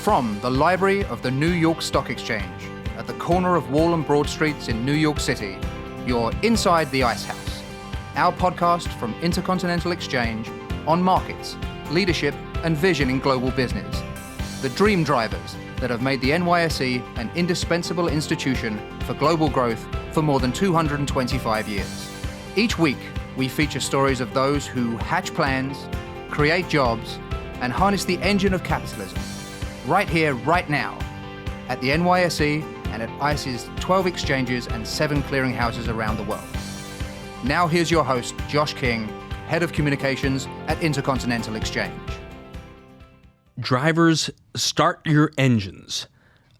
From the library of the New York Stock Exchange, at the corner of Wall and Broad Streets in New York City, you're inside the Ice House, our podcast from Intercontinental Exchange on markets, leadership, and vision in global business. The dream drivers that have made the NYSE an indispensable institution for global growth for more than 225 years. Each week, we feature stories of those who hatch plans, create jobs, and harness the engine of capitalism. Right here, right now, at the NYSE and at ICE's 12 exchanges and 7 clearinghouses around the world. Now here's your host, Josh King, Head of Communications at Intercontinental Exchange. Drivers, start your engines.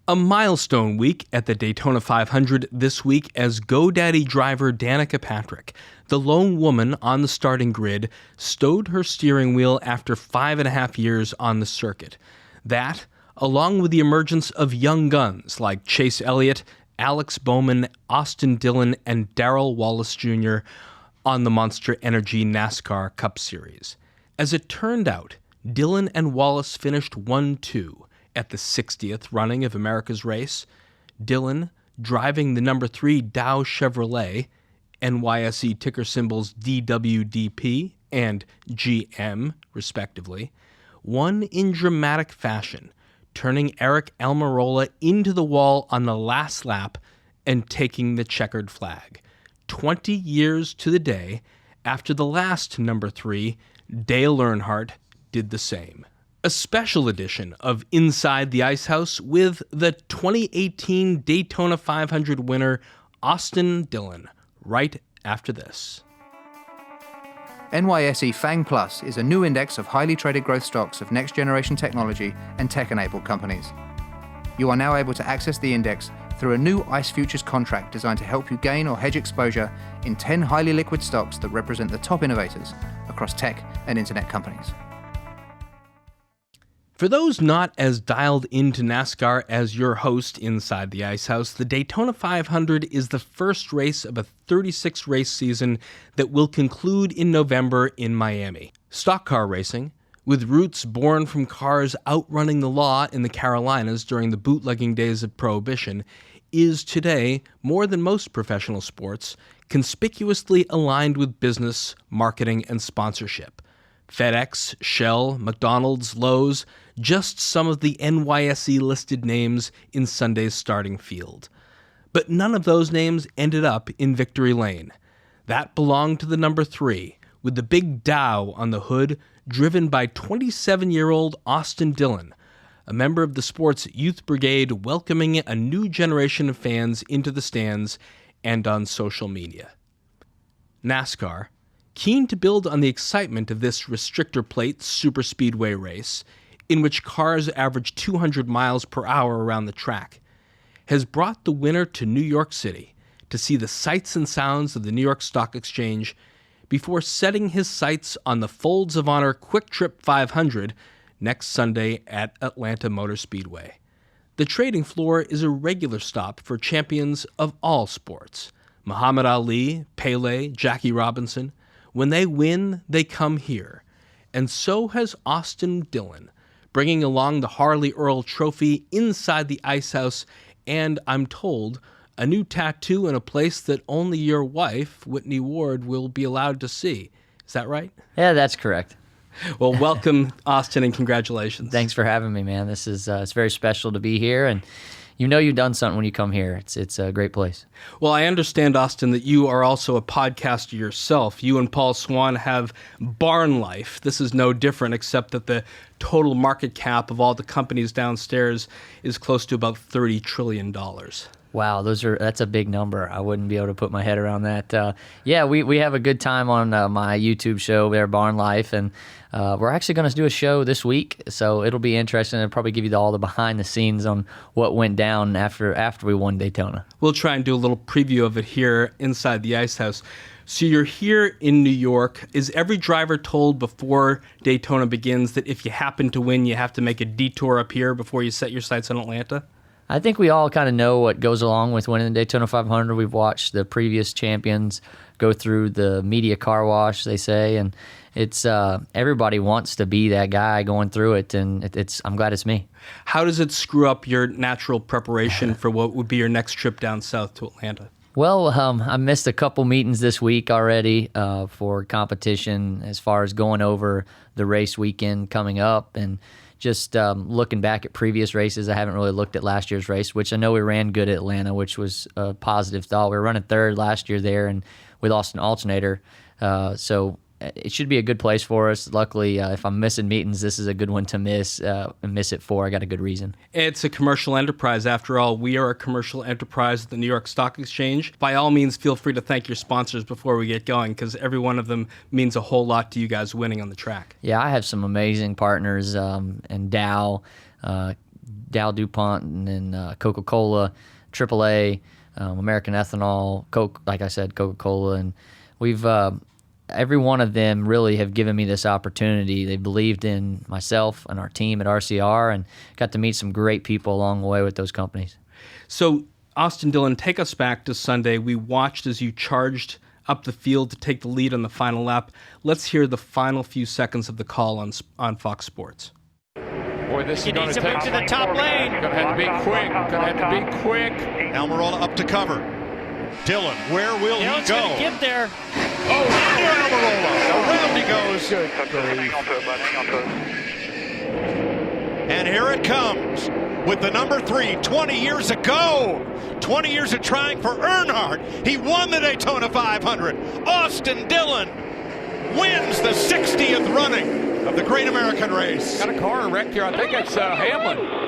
A milestone week at the Daytona 500 this week as GoDaddy driver Danica Patrick, the lone woman on the starting grid, stowed her steering wheel after 5.5 years on the circuit. That, along with the emergence of young guns like Chase Elliott, Alex Bowman, Austin Dillon, and Darrell Wallace Jr. on the Monster Energy NASCAR Cup Series. As it turned out, Dillon and Wallace finished 1-2 at the 60th running of America's race. Dillon, driving the number 3 Dow Chevrolet, NYSE ticker symbols DWDP and GM, respectively, won in dramatic fashion, turning Eric Almirola into the wall on the last lap and taking the checkered flag. 20 years to the day after the last number 3, Dale Earnhardt, did the same. A special edition of Inside the Ice House with the 2018 Daytona 500 winner, Austin Dillon, right after this. NYSE FANG Plus is a new index of highly traded growth stocks of next-generation technology and tech-enabled companies. You are now able to access the index through a new ICE futures contract designed to help you gain or hedge exposure in 10 highly liquid stocks that represent the top innovators across tech and internet companies. For those not as dialed into NASCAR as your host inside the Ice House, the Daytona 500 is the first race of a 36-race season that will conclude in November in Miami. Stock car racing, with roots born from cars outrunning the law in the Carolinas during the bootlegging days of Prohibition, is today, more than most professional sports, conspicuously aligned with business, marketing, and sponsorship. FedEx, Shell, McDonald's, Lowe's, just some of the NYSE-listed names in Sunday's starting field. But none of those names ended up in victory lane. That belonged to the number 3, with the big Dow on the hood, driven by 27-year-old Austin Dillon, a member of the sport's youth brigade welcoming a new generation of fans into the stands and on social media. NASCAR, keen to build on the excitement of this restrictor plate superspeedway race, in which cars average 200 miles per hour around the track, has brought the winner to New York City to see the sights and sounds of the New York Stock Exchange before setting his sights on the Folds of Honor Quick Trip 500 next Sunday at Atlanta Motor Speedway. The trading floor is a regular stop for champions of all sports. Muhammad Ali, Pele, Jackie Robinson. When they win, they come here. And so has Austin Dillon, bringing along the Harley Earl Trophy inside the Ice House, and, I'm told, a new tattoo in a place that only your wife, Whitney Ward, will be allowed to see. Is that right? Yeah, that's correct. Well, welcome, Austin, and congratulations. Thanks for having me, man. This is it's very special to be here, and you know you've done something when you come here. It's a great place. Well, I understand, Austin, that you are also a podcaster yourself. You and Paul Swan have Barn Life. This is no different, except that the total market cap of all the companies downstairs is close to about $30 trillion. Wow, that's a big number. I wouldn't be able to put my head around that. Yeah, we have a good time on my YouTube show there, Barn Life, and we're actually going to do a show this week, so it'll be interesting. It'll probably give you all the behind the scenes on what went down after we won Daytona. We'll try and do a little preview of it here inside the Ice House. So you're here in New York. Is every driver told before Daytona begins that if you happen to win, you have to make a detour up here before you set your sights on Atlanta? I think we all kind of know what goes along with winning the Daytona 500. We've watched the previous champions go through the media car wash, they say, and it's everybody wants to be that guy going through it, and I'm glad it's me. How does it screw up your natural preparation for what would be your next trip down south to Atlanta? Well, I missed a couple meetings this week already for competition as far as going over the race weekend coming up, and just looking back at previous races. I haven't really looked at last year's race, which I know we ran good at Atlanta, which was a positive thought. We were running third last year there, and we lost an alternator. So it should be a good place for us. Luckily, if I'm missing meetings, this is a good one to miss and miss it for. I got a good reason. It's a commercial enterprise. After all, we are a commercial enterprise at the New York Stock Exchange. By all means, feel free to thank your sponsors before we get going, because every one of them means a whole lot to you guys winning on the track. Yeah, I have some amazing partners, and Dow DuPont, and Coca-Cola, AAA, American Ethanol, Coke, like I said, Coca-Cola, and we've every one of them really have given me this opportunity. They believed in myself and our team at RCR, and got to meet some great people along the way with those companies. So, Austin Dillon, take us back to Sunday. We watched as you charged up the field to take the lead on the final lap. Let's hear the final few seconds of the call on Fox Sports. Boy, this is going to take to the top lane. Going to have to be quick. Going to have to be quick. Almirola up to cover. Dillon, where will he go? Going to get there. Oh, Almirola. Around he goes. And here it comes with the number 3, 20 years ago. 20 years of trying for Earnhardt. He won the Daytona 500. Austin Dillon wins the 60th running of the Great American Race. Got a car wrecked here. I think it's Hamlin.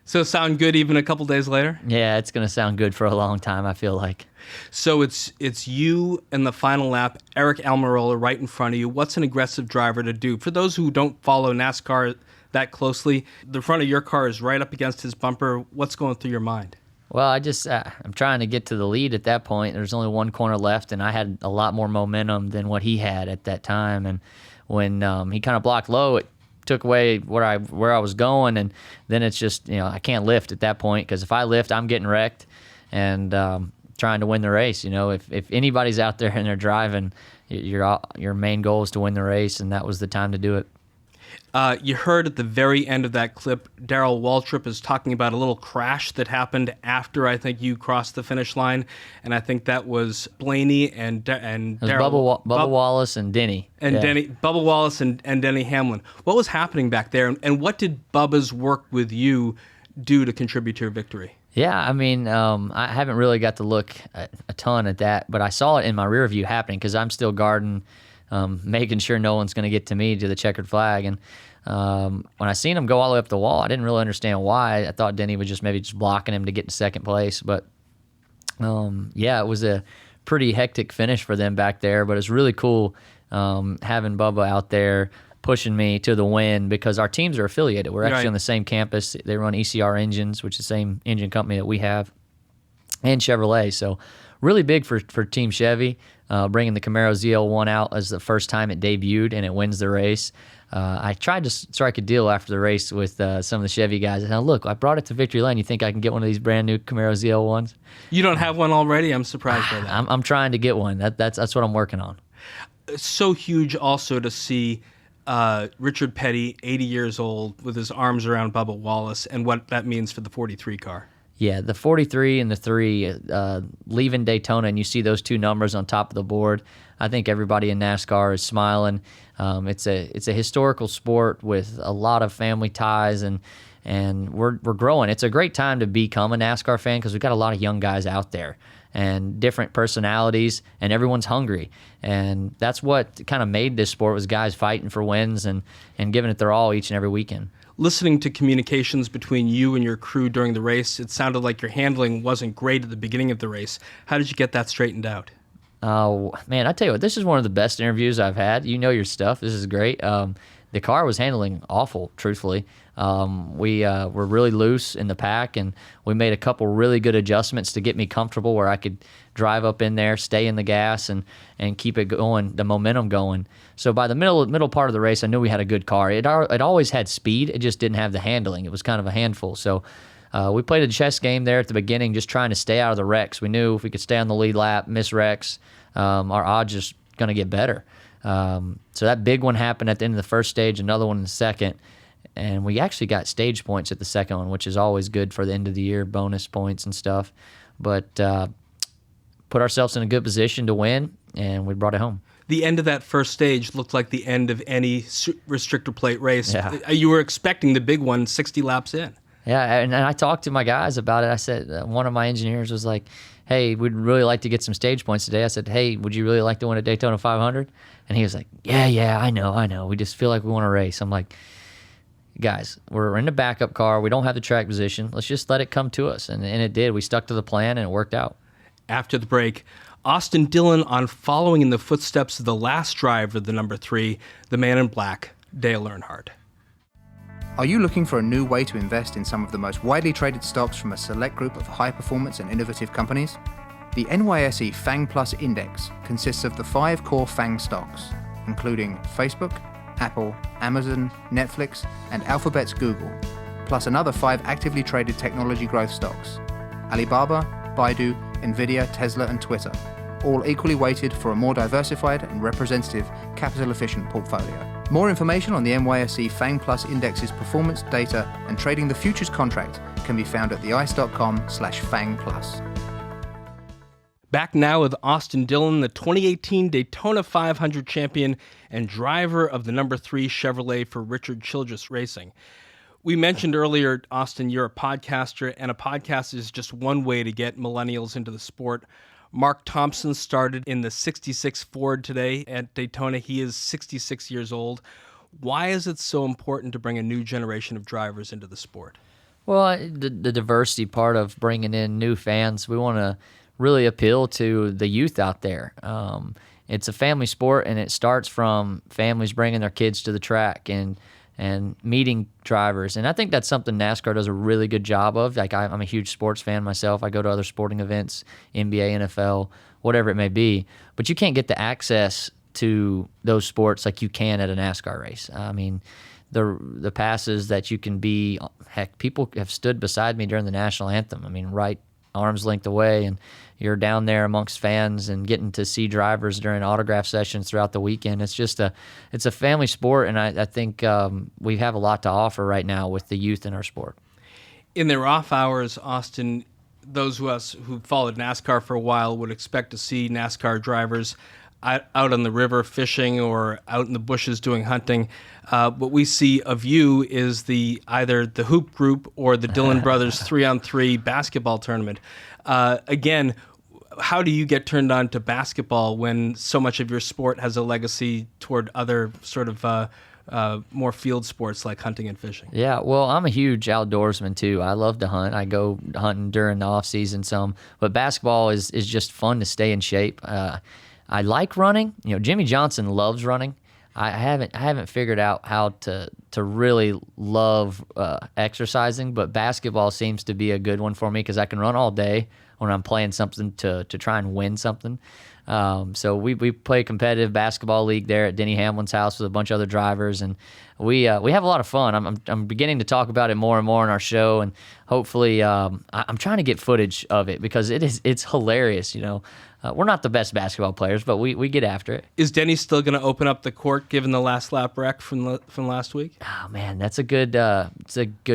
So sound good even a couple days later? Yeah, it's going to sound good for a long time, I feel like. So it's you in the final lap, Eric Almirola right in front of you. What's an aggressive driver to do? For those who don't follow NASCAR that closely, the front of your car is right up against his bumper. What's going through your mind? Well, I'm trying to get to the lead at that point. There's only one corner left, and I had a lot more momentum than what he had at that time. And when he kind of blocked low, it took away where I was going, and then it's just, I can't lift at that point, because if I lift, I'm getting wrecked and trying to win the race. If anybody's out there and they're driving, your main goal is to win the race, and that was the time to do it. You heard at the very end of that clip, Darrell Waltrip is talking about a little crash that happened after I think you crossed the finish line, and I think that was Blaney and Darrell, Bubba Wallace and Denny. Bubba Wallace and Denny Hamlin. What was happening back there, and what did Bubba's work with you do to contribute to your victory? Yeah, I haven't really got to look a ton at that, but I saw it in my rear view happening, because I'm still guarding, making sure no one's going to get to me, to the checkered flag. And when I seen him go all the way up the wall, I didn't really understand why. I thought Denny was maybe just blocking him to get to second place. But it was a pretty hectic finish for them back there. But it's really cool having Bubba out there pushing me to the win, because our teams are affiliated. We're actually on the same campus. They run ECR Engines, which is the same engine company that we have, and Chevrolet. So really big for Team Chevy, bringing the Camaro ZL1 out as the first time it debuted, and it wins the race. I tried to strike a deal after the race with some of the Chevy guys. And look, I brought it to Victory Lane. You think I can get one of these brand new Camaro ZL1s? You don't have one already? I'm surprised by that. I'm trying to get one. That's what I'm working on. It's so huge also to see Richard Petty, 80 years old, with his arms around Bubba Wallace, and what that means for the 43 car. Yeah, the 43 and the 3 leaving Daytona, and you see those two numbers on top of the board. I think everybody in NASCAR is smiling. It's a historical sport with a lot of family ties, and we're growing. It's a great time to become a NASCAR fan, because we've got a lot of young guys out there and different personalities, and everyone's hungry. And that's what kind of made this sport, was guys fighting for wins and giving it their all each and every weekend. Listening to communications between you and your crew during the race, it sounded like your handling wasn't great at the beginning of the race. How did you get that straightened out? Oh, man, I tell you what, this is one of the best interviews I've had. You know your stuff. This is great. the car was handling awful, truthfully. We were really loose in the pack, and we made a couple really good adjustments to get me comfortable where I could drive up in there, stay in the gas, and keep it going, the momentum going. So by the middle part of the race, I knew we had a good car. It always had speed. It just didn't have the handling. It was kind of a handful. So we played a chess game there at the beginning, just trying to stay out of the wrecks. We knew if we could stay on the lead lap, miss wrecks, our odds just going to get better. So that big one happened at the end of the first stage, another one in the second. And we actually got stage points at the second one, which is always good for the end of the year, bonus points and stuff. But put ourselves in a good position to win, and we brought it home. The end of that first stage looked like the end of any restrictor plate race. Yeah. You were expecting the big one 60 laps in. Yeah, and I talked to my guys about it. I said, one of my engineers was like, hey, we'd really like to get some stage points today. I said, hey, would you really like to win a Daytona 500? And he was like, yeah, I know. We just feel like we want to race. I'm like, guys, we're in the backup car. We don't have the track position. Let's just let it come to us. And it did. We stuck to the plan, and it worked out. After the break, Austin Dillon on following in the footsteps of the last driver, the number 3, the man in black, Dale Earnhardt. Are you looking for a new way to invest in some of the most widely traded stocks from a select group of high-performance and innovative companies? The NYSE FANG Plus Index consists of the 5 core FANG stocks, including Facebook, Apple, Amazon, Netflix, and Alphabet's Google, plus another 5 actively traded technology growth stocks: Alibaba, Baidu, Nvidia, Tesla, and Twitter, all equally weighted for a more diversified and representative capital-efficient portfolio. More information on the NYSE FANG Plus Index's performance, data, and trading the futures contract can be found at theice.com/FANG+. Back now with Austin Dillon, the 2018 Daytona 500 champion and driver of the number 3 Chevrolet for Richard Childress Racing. We mentioned earlier, Austin, you're a podcaster, and a podcast is just one way to get millennials into the sport. Mark Thompson started in the 66 Ford today at Daytona. He is 66 years old. Why is it so important to bring a new generation of drivers into the sport? Well, the diversity part of bringing in new fans, we want to really appeal to the youth out there. It's a family sport, and it starts from families bringing their kids to the track and meeting drivers. And I think that's something NASCAR does a really good job of. Like, I'm a huge sports fan myself. I go to other sporting events, NBA, NFL, whatever it may be. But you can't get the access to those sports like you can at a NASCAR race. I mean, the passes that you can be, heck, people have stood beside me during the national anthem. I mean, right arm's length away, and you're down there amongst fans and getting to see drivers during autograph sessions throughout the weekend. It's just it's a family sport, and I think we have a lot to offer right now with the youth in our sport. In their off hours, Austin, those of us who followed NASCAR for a while would expect to see NASCAR drivers out on the river fishing or out in the bushes doing hunting. What we see of you is either the Hoop Group or the Dillon Brothers 3-on-3 basketball tournament. Again, how do you get turned on to basketball when so much of your sport has a legacy toward other sort of more field sports like hunting and fishing? Yeah, well, I'm a huge outdoorsman too. I love to hunt. I go hunting during the off season some, but basketball is just fun to stay in shape. I like running. You know, Jimmy Johnson loves running. I haven't figured out how to really love exercising, but basketball seems to be a good one for me because I can run all day when I'm playing something to try and win something. So we play a competitive basketball league there at Denny Hamlin's house with a bunch of other drivers, and we have a lot of fun. I'm beginning to talk about it more and more in our show, and hopefully I'm trying to get footage of it because it's hilarious. You know, we're not the best basketball players, but we get after it. Is Denny still going to open up the court given the last lap wreck from last week? Oh man, that's a good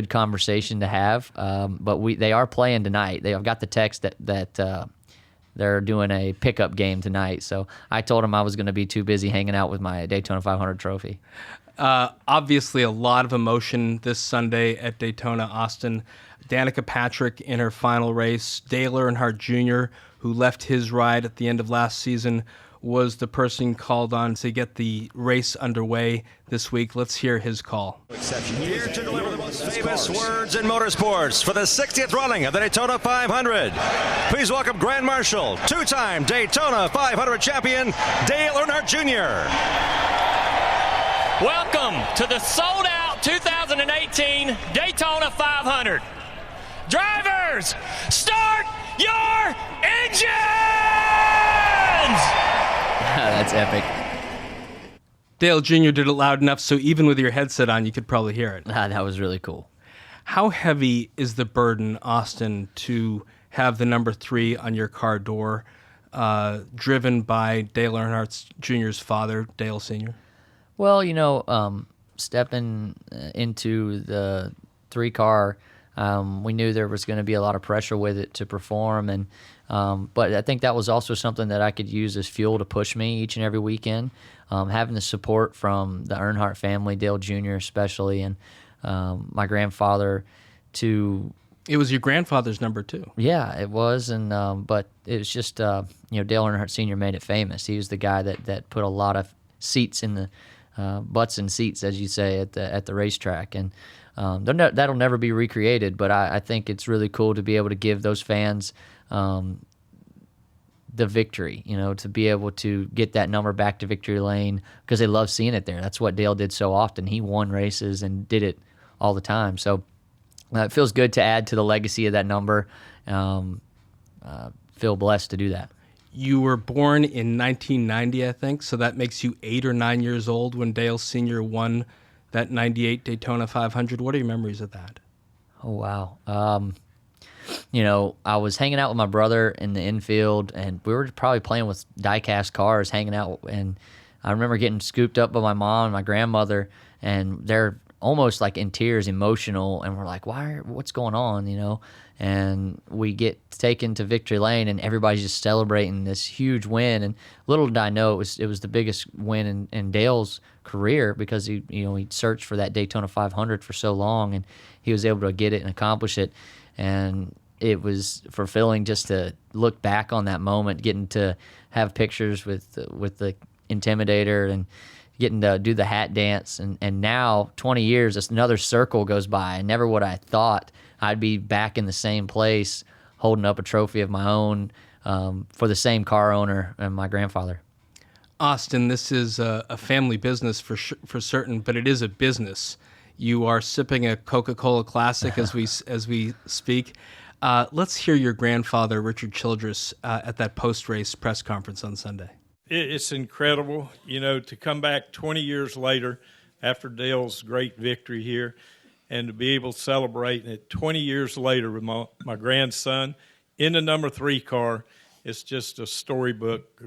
conversation to have. But they are playing tonight. I've got the text that they're doing a pickup game tonight. So I told them I was going to be too busy hanging out with my Daytona 500 trophy. Obviously, a lot of emotion this Sunday at Daytona, Austin. Danica Patrick in her final race. Dale Earnhardt Jr., who left his ride at the end of last season, was the person called on to get the race underway this week. Let's hear his call. Here to deliver the most famous words in motorsports for the 60th running of the Daytona 500. Please welcome Grand Marshal, two-time Daytona 500 champion, Dale Earnhardt Jr. Welcome to the sold-out 2018 Daytona 500. Drivers, start your engines! That's epic. Dale Jr. did it loud enough so even with your headset on, you could probably hear it. That was really cool. How heavy is the burden, Austin, to have the number 3 on your car door, driven by Dale Earnhardt Jr.'s father, Dale Sr.? Well, stepping into the 3-car, we knew there was going to be a lot of pressure with it to perform, and but I think that was also something that I could use as fuel to push me each and every weekend. Having the support from the Earnhardt family, Dale Jr. especially, and my grandfather to... It was your grandfather's number 2. Yeah, it was, and but it was just Dale Earnhardt Sr. made it famous. He was the guy that put a lot of seats in the butts and seats, as you say, at the racetrack, and that'll never be recreated. But I think it's really cool to be able to give those fans the victory, to be able to get that number back to victory lane because they love seeing it there. That's what Dale did so often. He won races and did it all the time. So it feels good to add to the legacy of that number. Feel blessed to do that. You were born in 1990, I think, so that makes you 8 or 9 years old when Dale Sr. won that 98 Daytona 500. What are your memories of that? Oh, wow. I was hanging out with my brother in the infield, and we were probably playing with die-cast cars, hanging out, and I remember getting scooped up by my mom and my grandmother, and they're almost like in tears, emotional, and we're like, what's going on, And we get taken to victory lane, and everybody's just celebrating this huge win. And little did I know it was the biggest win in Dale's career because he searched for that Daytona 500 for so long, and he was able to get it and accomplish it. And it was fulfilling just to look back on that moment, getting to have pictures with the Intimidator and getting to do the hat dance. And now, 20 years, another circle goes by, and never would I have thought I'd be back in the same place holding up a trophy of my own for the same car owner and my grandfather. Austin, this is a family business for certain, but it is a business. You are sipping a Coca-Cola Classic as we speak. Let's hear your grandfather, Richard Childress, at that post-race press conference on Sunday. It's incredible, to come back 20 years later after Dale's great victory here and to be able to celebrate it 20 years later with my grandson in the number 3 car. It's just a storybook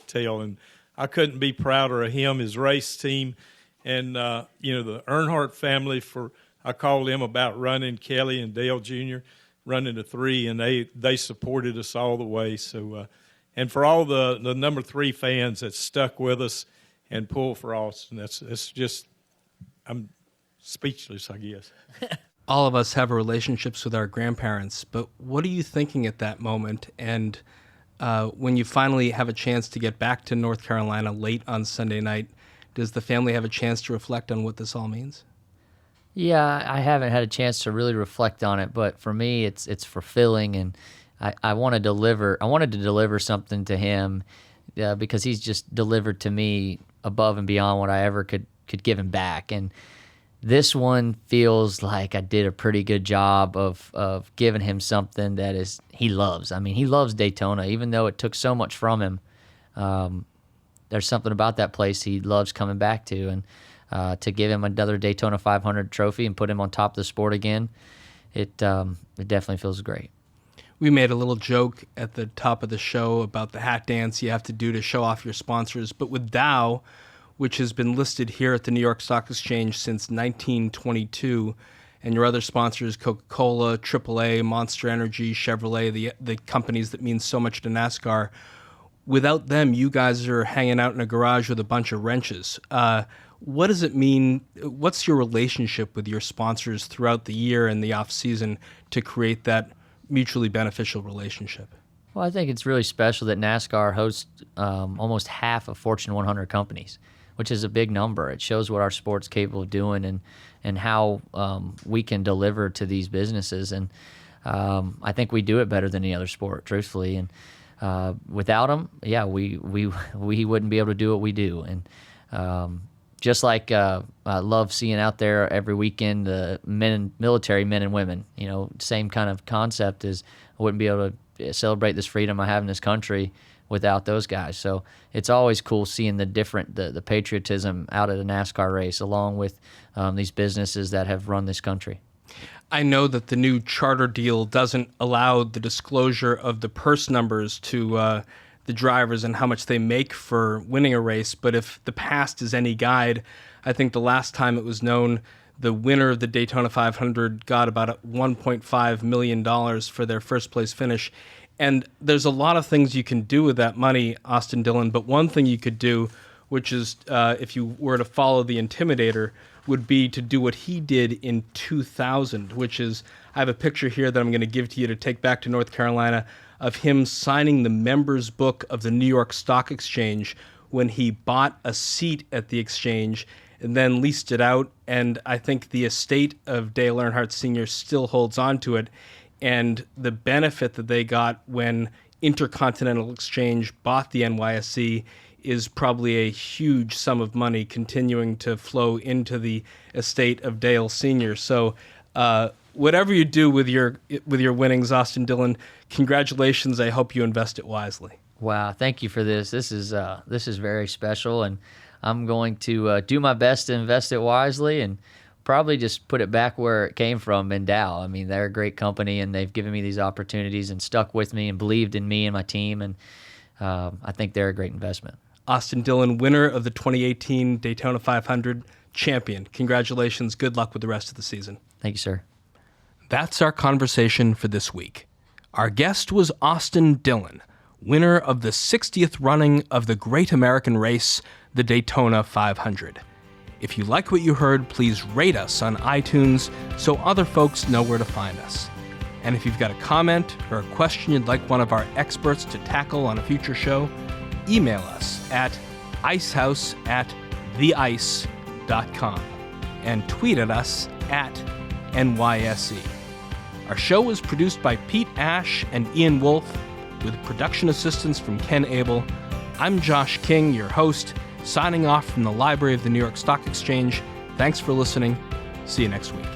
tale, and I couldn't be prouder of him, his race team, and the Earnhardt family I called them about running Kelly and Dale Jr. running the 3, and they supported us all the way. So, and for all the number 3 fans that stuck with us and pulled for Austin, it's just I'm speechless, I guess. All of us have relationships with our grandparents, but what are you thinking at that moment? And when you finally have a chance to get back to North Carolina late on Sunday night, does the family have a chance to reflect on what this all means? Yeah, I haven't had a chance to really reflect on it, but for me, it's fulfilling, and I wanted to deliver something to him because he's just delivered to me above and beyond what I ever could give him back. And this one feels like I did a pretty good job of giving him something that he loves. I mean, he loves Daytona, even though it took so much from him. There's something about that place he loves coming back to, and to give him another Daytona 500 trophy and put him on top of the sport again, it definitely feels great. We made a little joke at the top of the show about the hat dance you have to do to show off your sponsors, but with Dow, which has been listed here at the New York Stock Exchange since 1922, and your other sponsors, Coca-Cola, AAA, Monster Energy, Chevrolet, the companies that mean so much to NASCAR, without them, you guys are hanging out in a garage with a bunch of wrenches. What does it mean? What's your relationship with your sponsors throughout the year and the off-season to create that mutually beneficial relationship? Well, I think it's really special that NASCAR hosts almost half of Fortune 100 companies, which is a big number. It shows what our sport's capable of doing and how we can deliver to these businesses. And I think we do it better than any other sport, truthfully. And without them, we wouldn't be able to do what we do. And just like I love seeing out there every weekend the military men and women. Same kind of concept as I wouldn't be able to celebrate this freedom I have in this country without those guys. So it's always cool seeing the patriotism out at a NASCAR race, along with these businesses that have run this country. I know that the new charter deal doesn't allow the disclosure of the purse numbers to the drivers and how much they make for winning a race, but if the past is any guide, I think the last time it was known, the winner of the Daytona 500 got about $1.5 million for their first place finish. And there's a lot of things you can do with that money, Austin Dillon, but one thing you could do, which is if you were to follow the Intimidator, would be to do what he did in 2000, which is, I have a picture here that I'm going to give to you to take back to North Carolina of him signing the members book of the New York Stock Exchange when he bought a seat at the exchange and then leased it out. And I think the estate of Dale Earnhardt Sr. still holds on to it. And the benefit that they got when Intercontinental Exchange bought the NYSE is probably a huge sum of money continuing to flow into the estate of Dale Sr. So whatever you do with your winnings, Austin Dillon, congratulations. I hope you invest it wisely. Wow, thank you for this. This is very special, and I'm going to do my best to invest it wisely and probably just put it back where it came from in Dow. I mean, they're a great company, and they've given me these opportunities and stuck with me and believed in me and my team, and I think they're a great investment. Austin Dillon, winner of the 2018 Daytona 500, champion. Congratulations. Good luck with the rest of the season. Thank you, sir. That's our conversation for this week. Our guest was Austin Dillon, winner of the 60th running of the great American race, the Daytona 500. If you like what you heard, please rate us on iTunes so other folks know where to find us. And if you've got a comment or a question you'd like one of our experts to tackle on a future show, email us at icehouse@theice.com and tweet at us at NYSE. Our show was produced by Pete Ash and Ian Wolfe, with production assistance from Ken Abel. I'm Josh King, your host, signing off from the Library of the New York Stock Exchange. Thanks for listening. See you next week.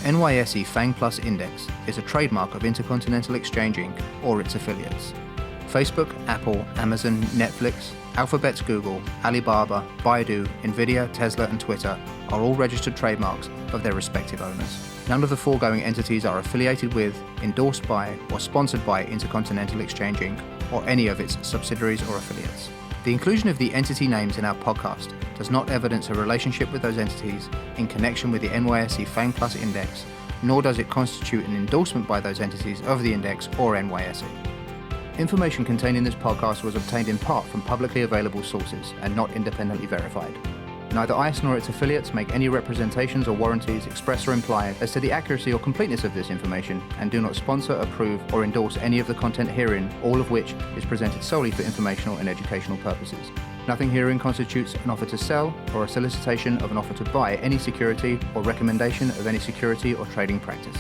NYSE FANG Plus Index is a trademark of Intercontinental Exchange Inc. or its affiliates. Facebook, Apple, Amazon, Netflix, Alphabet's Google, Alibaba, Baidu, Nvidia, Tesla, and Twitter are all registered trademarks of their respective owners. None of the foregoing entities are affiliated with, endorsed by, or sponsored by Intercontinental Exchange Inc. or any of its subsidiaries or affiliates. The inclusion of the entity names in our podcast does not evidence a relationship with those entities in connection with the NYSE FANG Plus Index, nor does it constitute an endorsement by those entities of the index or NYSE. Information contained in this podcast was obtained in part from publicly available sources and not independently verified. Neither ICE nor its affiliates make any representations or warranties, express or implied, as to the accuracy or completeness of this information, and do not sponsor, approve, or endorse any of the content herein, all of which is presented solely for informational and educational purposes. Nothing herein constitutes an offer to sell or a solicitation of an offer to buy any security or recommendation of any security or trading practice.